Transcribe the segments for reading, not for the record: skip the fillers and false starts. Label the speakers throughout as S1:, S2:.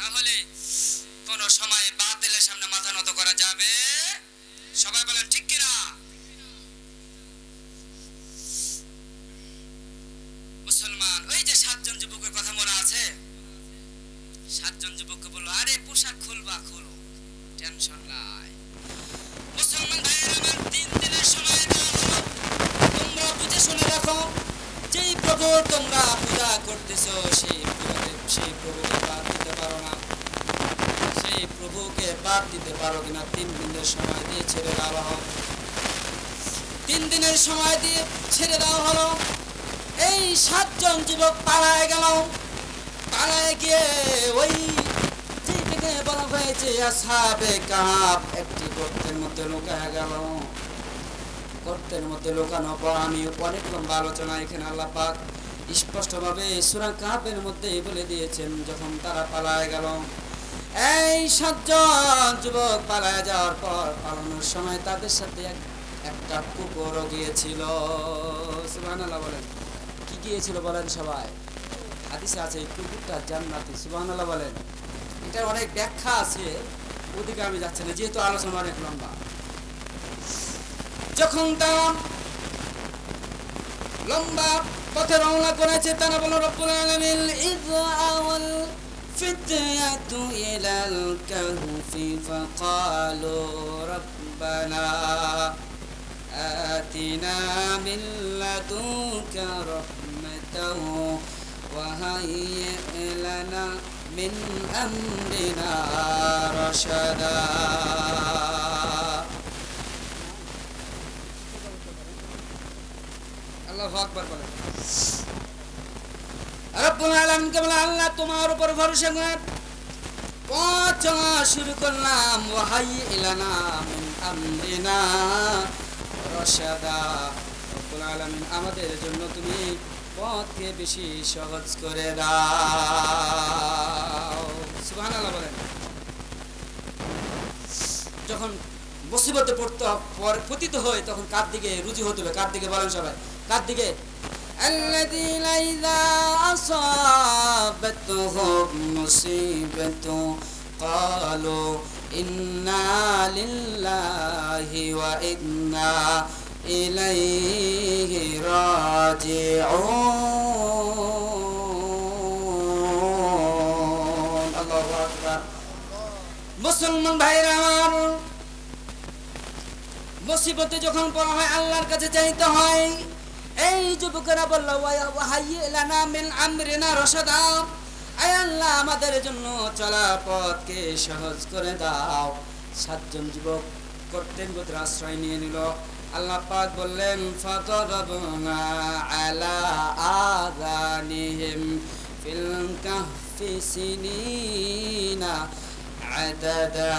S1: তাহলে কোন সময় বাতিলের সামনে মাথা নত করা যাবে? সবাই বলেন ঠিক কিনা? মুসলমান ওই যে 7 জন যুবকের কথা মনে আছে? 7 জন যুবককে বলল, আরে পোশাক খুলবা খুলো, টেনশন নাই। মুসলমান ভাইয়েরা আমার 3 দিনের সময় দেওয়া হলো। তোমরা বুঝে শুনে রাখো, যেই প্রভু তোমরা পূজা করতেছো সেই প্রভুকে বাদ দিতে পারো না। সেই প্রভুকে বাদ দিতে পারো কিনা 3 দিনের সময় দিয়ে ছেড়ে দেওয়া হলো। 3 দিনের সময় দিয়ে ছেড়ে দেওয়া হলো। এই 7 জন যুবক পালায় গেল। পালায় গিয়ে ওই যেটাকে বলা হয়েছে আসহাবে কাহাফ একটি গর্তের মধ্যে লুকায় গেল। গর্তের মধ্যে লুকানোর পর আমি অনেক লম্বা আলোচনা এখানে আল্লাহ পাক স্পষ্টভাবে সূরা কাহাফের মধ্যে বলে দিয়েছেন। যখন তারা পালায় গেল, এই 7 জন যুবক পালায় যাওয়ার পর পালানোর সময় তাদের সাথে একটা কুকুরও গিয়েছিল। সুবহানাল্লাহ বলেন। কি গিয়েছিল বলেন সবাই? হাদিসে আছে এই কুকুরটা জান্নাতি। সুবহানাল্লাহ বলেন। এটা অনেক ব্যাখ্যা আছে, ওদিকে আমি যাচ্ছি না যেহেতু আলোচনা অনেক লম্বা। যখন তারা লম্বা পথে রওনা করেছে, তারা বলল রব্বুল আলামিন ইযআওয়াল ফিতয়াতু ইলাল কাহফি ফাকালু রব্বানা আতিনা মিন লাদুনকা রাহমাতাও ওয়া হাইয়্ লানা মিন আমরিনা রাশাদা। আল্লাহু আকবার বলেন। রব্বুল আলামিন কে বলে, আল্লাহ তোমার উপর ভরসা করে পথ চলা শুরু করলাম। ওয়া হাইয়্ লানা মিন আমরিনা রাশাদা। রব্বুল আলামিন আমাদের জন্য তুমি পথকে বেশি সহজ করে দাও। সুবহানাল্লাহ বলেন। যখন মুসিবতে পতিত হয় তখন কার দিকে রুজু হতে হবে? কার দিকে বলেন সবাই? কার দিকে? الذين إذا أصابتهم مصيبة قالوا إنا لله وإنا إليه راجعون. الله أكبر. মুসলমান ভাইরা আমার, মুসিবতে যখন পড়া হয় আল্লাহর কাছে চাইতে হয়। এই যুবকেরা বলল, ওয়া হাইয়্ লানা মিন আমরিনা রাশাদা, আয় আল্লাহ আমাদের জন্য চলা পথকে সহজ করে দাও। 7 জন যুবক গর্তের মধ্যে আশ্রয় নিয়ে নিল। আল্লাহ পাক বললেন, ফাতারাবনা আলা আযানিহিম ফিল কাহফি সিনিনা আদাদা।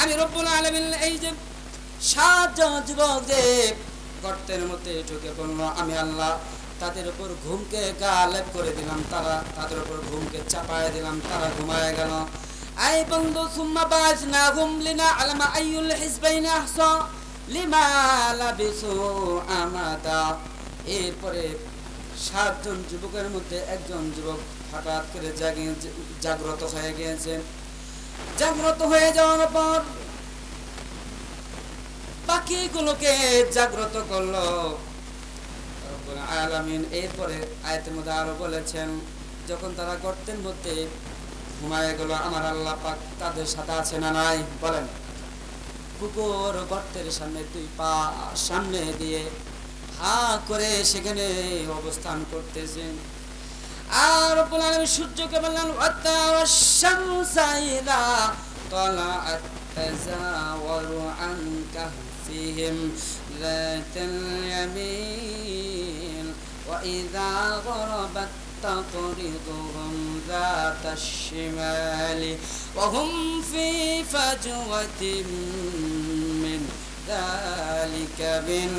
S1: আমি রব্বুল আলামিন এই যে 7 জন যুবক যে গর্তের মধ্যে ঢুকে পড়ল, আমি আল্লাহ তাদের উপর ঘুমকে গালেব করে দিলাম। তাদের উপর ঘুমকে চাপায় দিলাম, তারা ঘুমায় গেল। আই বন্ধু সুম্মা বাজনাহুম লিনা'লামা আইয়ুল হিজবাইনি আহসা লিমা লাবিসু আমাদা। এরপরে 7 জন যুবকের মধ্যে একজন যুবক হঠাৎ করে জাগ্রত হয়ে গিয়েছে। জাগ্রত হয়ে যাওয়ার পর বাকিগুলোকে জাগ্রত করলো রব্বুল আলামিন। এরপরে আয়াতের মধ্যে আরো বলেছেন, যখন তারা গর্তের মধ্যে ঘুমায় গেল, আমার আল্লাহ পাক তাদের সাথে আছে না নাই? বলেন। কুকুর গর্তের সামনে 2 পা সামনে দিয়ে হা করে সেখানে অবস্থান করতেছেন। আর রব্বুল আলামিন সূর্যকে বললেন, ওয়াতাওয়াশ-শামসা ইযা তালাআত তাযাওয়ারু আন কাহফিহিম যাতাল ইয়ামিন ওয়া ইযা গরাবাত تقرضهم ذات الشمال وهم في فجوة من ذلك من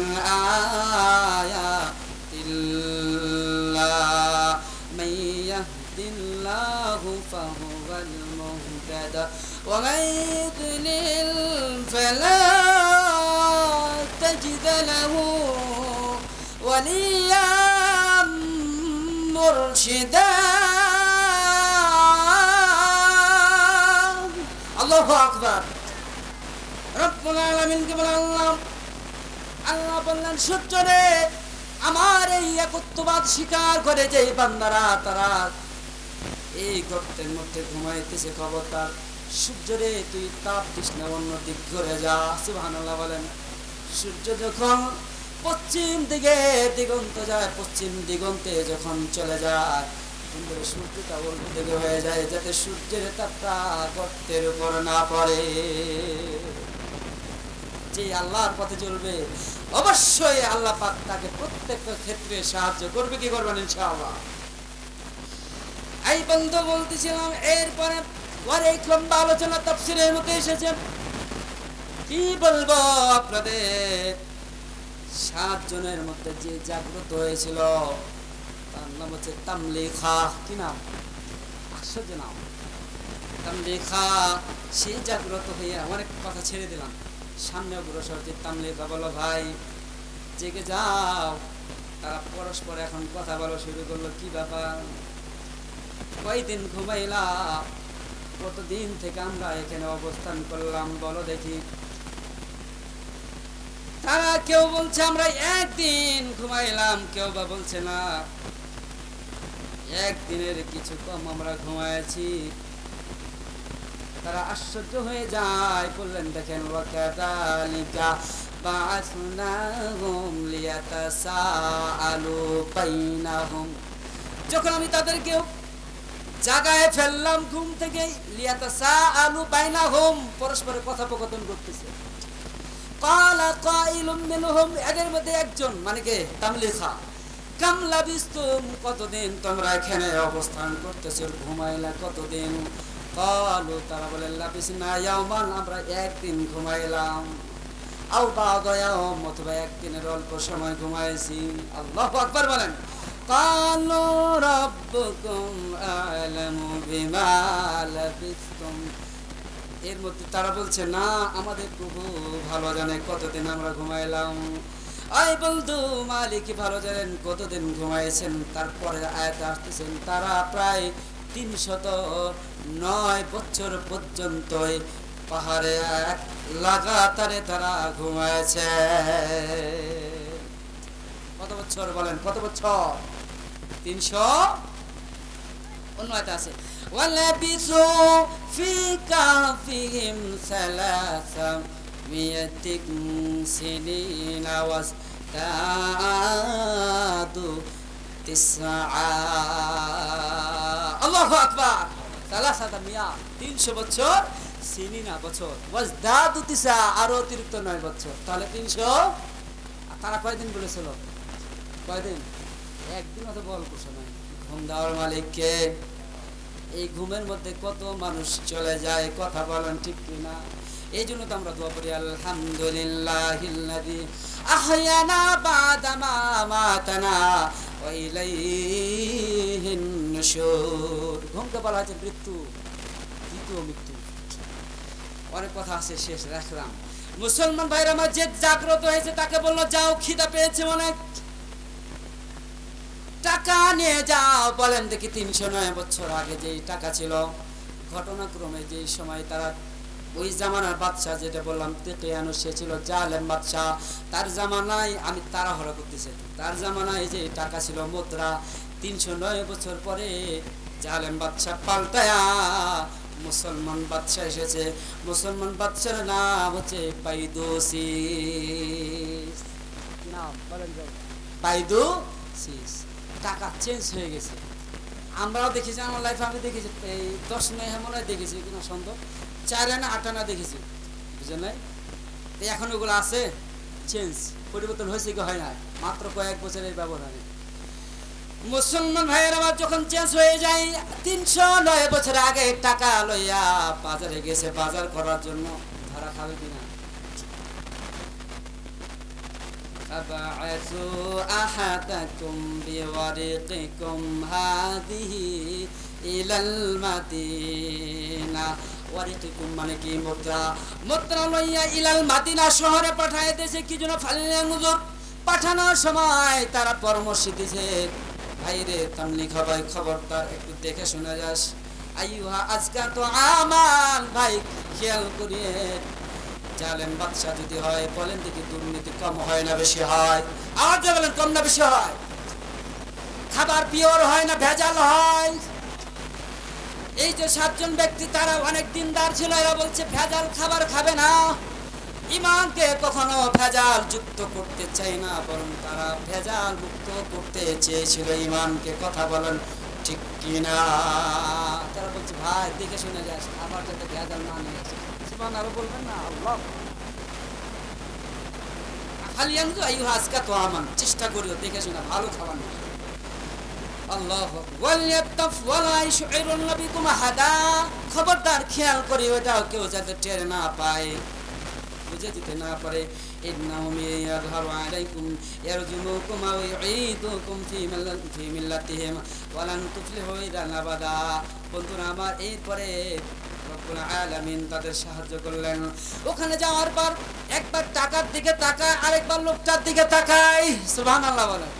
S1: آيات الله من يهد الله فهو المهتد ومن يضلل فلا تجد له وليا مرشدا. আল্লাহু আকবার। রব্বুল আলামিনকে বলে আল্লাহ বললেন সূর্য রে, আমার এই একত্ববাদ স্বীকার করে যে বান্দারা তারা এই গর্তের মধ্যে ঘুমাইতেছে, খবরদার সূর্য রে তুই তাপ দিস না, অন্য দিক ঘুরে যা। সুবহানাল্লাহ বলেন। সূর্য যখন পশ্চিম দিকে দিগন্ত যায়, পশ্চিম দিগন্তে যখন চলে যায়, সূর্যটা উল্টো দিকে হয়ে যায়, যাতে সূর্যের তাপটা গর্তের উপর না পড়ে। যে আল্লাহর পথে চলবে অবশ্যই আল্লাহ পাক তাকে প্রত্যেকটা ক্ষেত্রে সাহায্য করবে। কি করবেন ইনশাআল্লাহ। এই বন্ধু বলতেছিলাম, এরপরে অনেক লম্বা আলোচনা তাফসীরের মধ্যে এসেছে। কি বলবো আপনাদের, 7 জনের মধ্যে যে জাগ্রত হয়েছিল তার নাম হচ্ছে তামলিখা। কি নাম? আশ্চর্য নাম, তামলিখা। সে জাগ্রত হয়ে অনেক কথা ছেড়ে দিলাম, সামনে অগ্রসর হচ্ছে। তামলিখা বলো ভাই জেগে যাও। তারা পরস্পর এখন কথা বলা শুরু করলো। কি ব্যাপার, কয়দিন ঘুমাইলা, কতদিন থেকে আমরা এখানে অবস্থান করলাম বলো দেখি। তারা কেউ বলছে আমরা একদিন ঘুমাইলাম, কেউ বা বলছে না একদিনের কিছু কম আমরা ঘুমাইছি। তারা আশ্চর্য হয়ে যায়, বললেন দেখেন ওয়াকাযালিকা বা'আসনাহুম লিয়াতাসাআলু বাইনাহুম, যখন আমি তাদেরকে জাগায় ফেললাম ঘুম থেকে, লিয়াতাসাআলু বাইনাহুম, পরস্পরের কথোপকথন করতেছে। ক্বালা কাইলুম মিনহুম, এদের মধ্যে একজন মানে কে? তামলিখা। কাম লাবিস্তুম, কতদিন তোমরা এখানে অবস্থান করতেছো, ঘুমাইলা কতদিন? ক্বালু, তারা বলে লাবিসনা ইয়াওমান, আমরা একদিন ঘুমাইলাম। আও বা'দা ইয়াওম, অথবা একদিনের অল্প সময় ঘুমাইছি। আল্লাহু আকবার বলেন। ক্বালু রাব্বুকুম আ'লামু বিমা লাবিসতুম, এর মধ্যে তারা বলছে না আমাদের প্রভু ভালো জানে কতদিন আমরা ঘুমাইলাম। আই বন্ধু মালিক ভালো জানেন কতদিন ঘুমাইছেন। তারপরে আয়াতে আসতেছেন তারা প্রায় 309 বছর পর্যন্ত পাহাড়ে এক লাগাতারে তারা ঘুমাইছে। কত বছর বলেন, কত বছর? 300। অন্য আয়াতে আছে ওয়ালাবিসু ফি কাফিহিম সালাসামিয়াতিন সিনিনা ওয়াসতাদু তিসআ। আল্লাহু আকবার। সালাসাতা মিয়া, 300 বছর, সিনিনা বছর, ওয়াসদাদু তিসআ, আরো অতিরিক্ত 9 বছর, তাহলে 300। তারা কয়দিন বলেছিল? কয়দিন? একদিন অত বল করছে না। ঘুম দেওয়ার মালিককে। এই ঘুমের মধ্যে কত মানুষ চলে যায়, কথা বলেন ঠিক কিনা? এই জন্য তো আমরা দোয়া করি আলহামদুলিল্লাহিল্লাযী আহয়ানা বা'দা মা আমাতানা ওয়া ইলাইহিন নুশুর। ঘুমকে বলা হচ্ছে মৃত্যু, দ্বিতীয় মৃত্যু। অনেক কথা আছে, শেষ রাখলাম। মুসলমান ভাইরা আমার যে জাগ্রত হয়েছে তাকে বললো যাও, খিদা পেয়েছে অনেক, টাকা নিয়ে যাও। বলেন দেখি 309 বছর আগে যেই টাকা ছিল, ঘটনাক্রমে যেই সময় তারা ওই জামানার বাদশা, যেটা বললাম তেকিয়ানুস, সে ছিল জালেম বাদশা। তার জামানায়, আমি তাড়াহুড়া করতেছি, তার জামানায় যে টাকা ছিল মুদ্রা, 309 বছর পরে জালেম বাদশা পাল্টায়া মুসলমান বাদশা এসেছে। মুসলমান বাদশার নাম হচ্ছে বাইদুসিস। কি নাম বলেন? বাইদুসিস। টাকা চেঞ্জ হয়ে গেছে। আমরাও দেখেছি, আমার লাইফে আমি দেখেছি, এই 10 নয় মনে হয় দেখেছি কিনা সন্দেহ, 4 আনা 8 আনা দেখেছি, বুঝলেন নাই? এখন ওগুলো আছে, চেঞ্জ পরিবর্তন হয়েছে কি হয় না, মাত্র কয়েক বছরের ব্যবধানে। মুসলমান ভাইয়ের আবার যখন চেঞ্জ হয়ে যায়, 309 বছর আগে টাকা লইয়া বাজারে গেছে বাজার করার জন্য, ধরা খাবে কিনা? فَبَعَثُوا أَحَدَكُمْ بِوَرِقِكُمْ هَذِهِ إِلَى الْمَدِينَةِ। ওয়ারিকিকুম মানে কি? মুদ্রা। মুদ্রা লইয়া ইলাল মাদিনা, শহরে পাঠায় দিয়েছে। কি জন্য? ফালিয়ানজুর, পাঠানোর সময় তারা পরামর্শ দিয়েছে, ভাইরে তামলিখা ভাই খবরদার একটু দেখে শুনে যাস।
S2: আইয়ুহা আজকা তো আমাল, ভাই খেয়াল করিয়ে, জালেম বাদশা যদি হয় বলেন দেখি দুর্নীতি কম হয় না বেশি হয়? আওয়াজ বলেন, কম না বেশি হয়? খাবার পিওর হয় না ভেজাল হয়? এই যে 7 জন ব্যক্তি তারা অনেক দিনদার ছিল, এরা বলছে ভেজাল খাবার খাবে না। ইমানকে কখনো ভেজাল যুক্ত করতে চাই না, বরং তারা ভেজাল মুক্ত করতে চেয়েছিল ইমানকে। কথা বলেন ঠিক কিনা? তারা বলছে ভাই দেখে শুনে যাস, খাবার যাতে ভেজাল না নিয়ে আসে। সুবহানাল্লাহ বলবেন না? আল্লাহ খালিয়ানজু আইয়ুহা আজকা তো আমান, চেষ্টা করিও দেখে শুনে ভালো খাবার না। আল্লাহ ওয়ালিয়াতাফ ওয়ালা ইশউরুন বিকুম আহাদা, খবরদার খেয়াল করি ওটাও কেউ যাতে টের না পায়, বুঝে দিতে না পারে। ইন্নাহুম ইয়াযহারু আলাইকুম ইয়ারজুমুকুম আও ইউঈদুকুম ফি মিল্লাতিহিম ওয়া লান তুফলিহু ইযান আবাদা। বন্ধুরা আমার, এরপরে রব্বুল আলামিন তাদের সাহায্য করলেন। ওখানে যাওয়ার পর একবার টাকার দিকে তাকায়, আরেকবার লোকটার দিকে তাকায়। সুবহানাল্লাহ বলেন।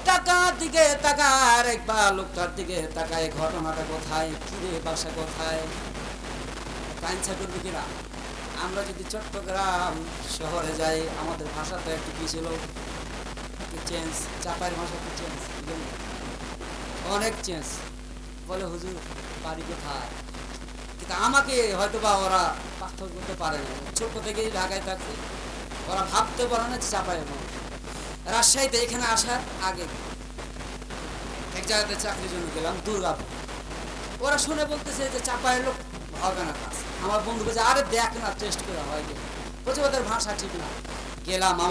S2: টাকার দিকে তাকায়, আরেকবার লোকটার দিকে তাকায়। ঘটনাটা কোথায়? কিরে বাসা কোথায়? কাঞ্চা করবে কিনা? আমরা যদি চট্টগ্রাম শহরে যাই, আমাদের ভাষাটা একটু কি ছিল, চেঞ্জ। চাপাইয়ের ভাষা একটু চেঞ্জ, অনেক চেঞ্জ। বলে হুজুর বাড়ি কোথায়? কিন্তু আমাকে হয়তো বা ওরা পার্থক্য করতে পারে না, ছোট থেকেই ঢাকায় থাকছে, ওরা ভাবতে পারে না যে চাপাইয়ের মানুষ। রাজশাহীতে এখানে আসার আগে এক জায়গাতে চাকরির জন্য গেলাম, দুর্গাপুর। ওরা শুনে বলতেছে যে চাপাইয়ের লোক হবে না কাজ। আমার বন্ধু বলছে আরে দেখ না, টেস্ট করে হয়, বলছে ওদের ভাষা ঠিক না। গেলাম, আমার